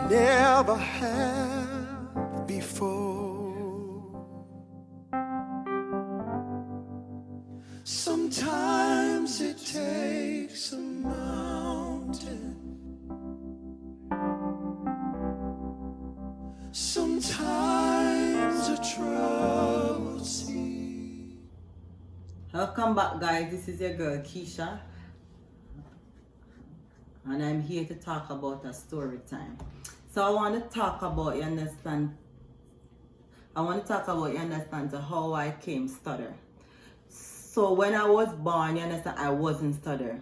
never have before. Sometimes it takes a mountain, sometimes a troubled sea. Welcome back, guys. This is your girl Keisha, and I'm here to talk about a story time. So I want to talk about, you understand, to how I came stutter. So when I was born, you understand, I wasn't stutter.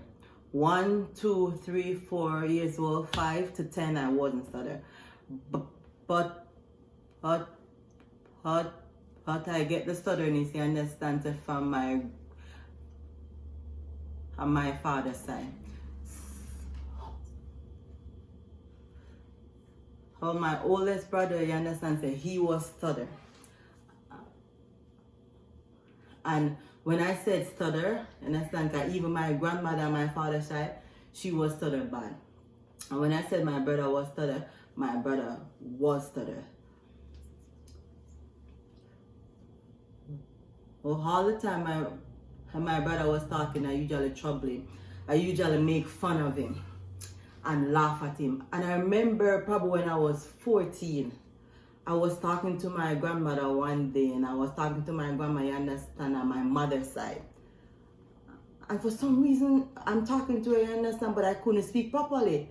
1, 2, 3, 4 years old, 5 to 10, I wasn't stutter. But I get the stutterness, you understand, from my father's side. So my oldest brother, you understand, he was stutter. And when I said stutter, you understand, even my grandmother on my father's side, she was stutter bad. And when I said my brother was stutter, my brother was stutter. Well, all the time my brother was talking, I usually trouble him. I usually make fun of him and laugh at him. And I remember probably when I was 14, I was talking to my grandmother one day, and I was talking to my grandma, you understand, on my mother's side. And for some reason, I'm talking to her, you understand, but I couldn't speak properly.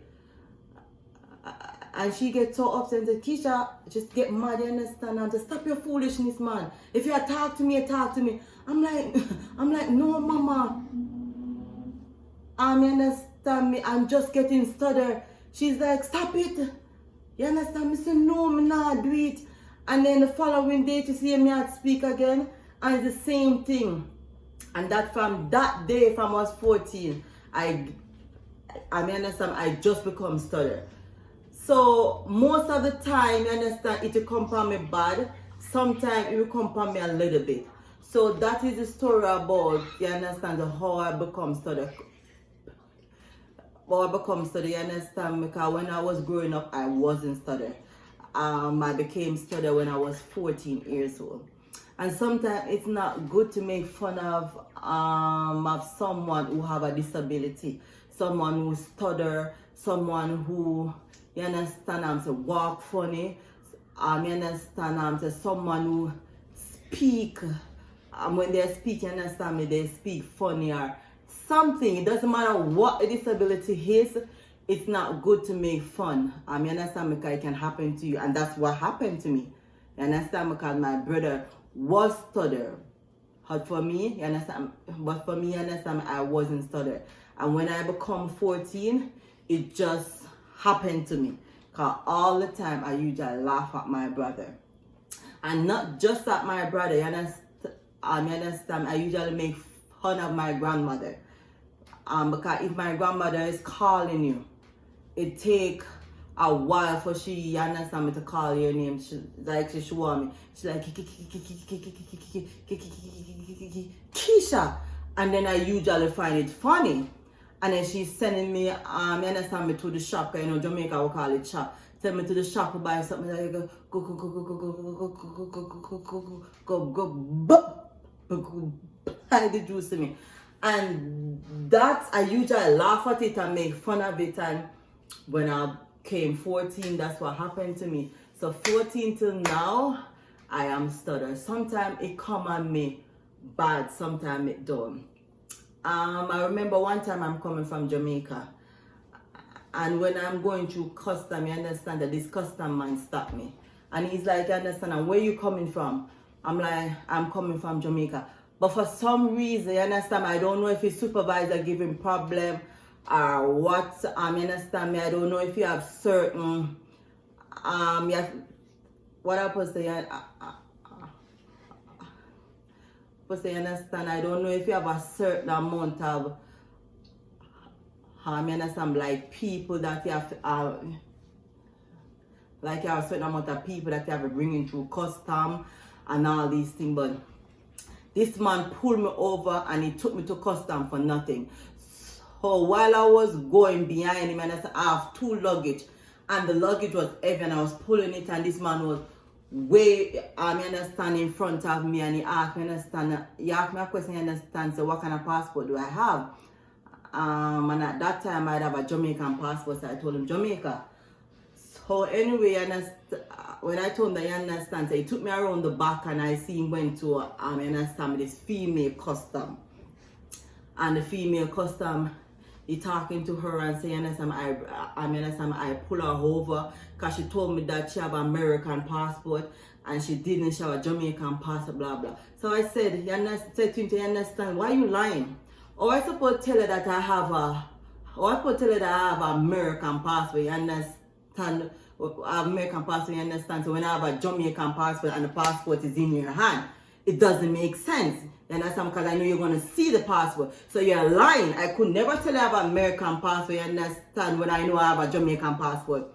And she gets so upset and said, Keisha, just get mad, you understand, and just stop your foolishness, man. If you talk to me, you talk to me. I'm like, no, mama. You understand me? I'm just getting stutter. She's like, stop it. You understand me? Say, no, me not do it. And then the following day, to see me I'd speak again, and it's the same thing. And that from that day, from I was 14, I understand, I just become stutter. So most of the time, you understand, it will come from me bad. Sometimes it will come from me a little bit. So that is the story about, you understand, how I become stutter. You understand, because when I was growing up, I wasn't stutter. I became stutter when I was 14 years old. And sometimes it's not good to make fun of someone who have a disability, someone who stutter, someone who, you understand, walk funny. You understand, someone who speak. When they speak, you understand me, they speak funny or something. It doesn't matter what the disability is. It's not good to make fun. You understand, because it can happen to you, and that's what happened to me. You understand, because my brother was stutter. But for me, you understand, I wasn't stutter. And when I become 14, it just happened to me. Because all the time I usually laugh at my brother. And not just at my brother, you understand, I usually make fun of my grandmother. Because if my grandmother is calling you, it take a while for she, you understand me, to call your name. She want me. She's like, Keisha. And then I usually find it funny. And then she's sending me, you understand me, to the shop. You know, Jamaica we call it shop. Send me to the shop to buy something. Like, go, buy the juice to me. And that, I usually laugh at it and make fun of it. And when I came 14, that's what happened to me. So 14 till now, I am stutter. Sometimes it come on me bad, sometimes it don't. I remember one time I'm coming from Jamaica, and when I'm going through custom, you understand that this custom man stopped me. And he's like, you understand, and where you coming from? I'm like, I'm coming from Jamaica. But for some reason, you understand, I don't know if his supervisor give him problem or what. You understand me? I don't know if you have certain, what I supposed to say, but you understand, I don't know if you have a certain amount of, you understand, like people that you have, like you have a certain amount of people that you have to bring in through custom and all these things. But this man pulled me over and he took me to custom for nothing. So while I was going behind him, and I have 2 luggage, and the luggage was heavy and I was pulling it, and this man was way, you understand, in front of me, and he asked me, he asked me a question, you understand, so what kind of passport do I have? And at that time I'd have a Jamaican passport, so I told him Jamaica. So anyway, when I told him that, you understand, so he took me around the back and I see him went to, you understand, this female custom. And the female custom, he talking to her and saying, I pull her over because she told me that she have an American passport and she didn't, she have a Jamaican passport, blah, blah. So I said, you understand, why are you lying? Or I suppose tell her that I have an American passport, you understand, American passport, you understand, so when I have a Jamaican passport and the passport is in your hand, it doesn't make sense. You understand? Because I know you're going to see the passport. So you're lying. I could never tell you I have an American passport, you understand, when I know I have a Jamaican passport.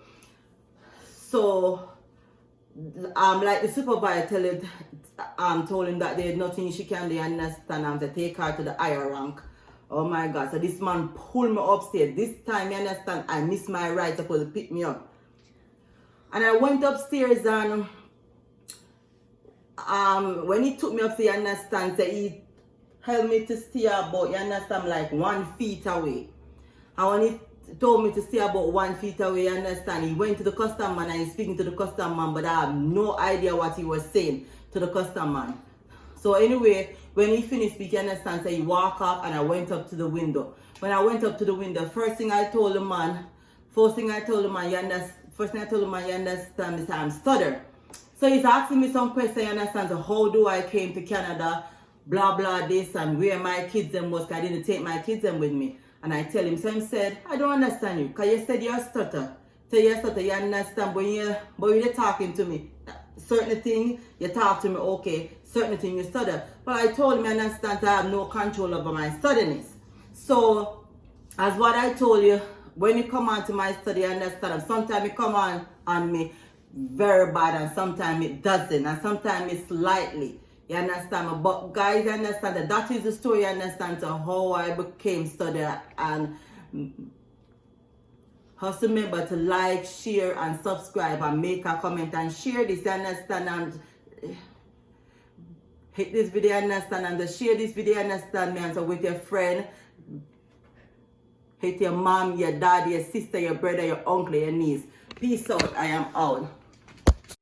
So, like the supervisor told him that there's nothing she can do, you understand, to take her to the higher rank. Oh my God. So this man pulled me upstairs. This time, you understand, I missed my ride, supposed to pick me up. And I went upstairs and when he took me upstairs, you understand, so he held me to stay about, you understand, like 1 feet away. And when he told me to stay about 1 feet away, you understand, he went to the custom man and he's speaking to the custom man, but I have no idea what he was saying to the custom man. So anyway, when he finished speaking, you understand, so he walked off and I went up to the window. When I went up to the window, first thing I told the man, you understand, is I'm stutter. So he's asking me some questions, you understand, so how do I came to Canada, blah, blah, this, and where my kids them was, because I didn't take my kids them with me. And I tell him, so he said, I don't understand you, because you said you're a stutter. So you're a stutter, you understand, but when you're talking to me, certain thing, you talk to me, okay, certain thing you stutter. But I told him, I understand, I have no control over my stutterness. So, as what I told you, when you come on to my study, you understand, sometimes it come on me very bad, and sometimes it doesn't, and sometimes it's slightly, you understand. But guys, you understand that is the story, you understand, so how I became stutter. And just remember to like, share, and subscribe, and make a comment and share this, you understand, and hit this video, you understand, and to share this video, you understand, man, so with your friend, hit your mom, your dad, your sister, your brother, your uncle, your niece. Peace out. I am out.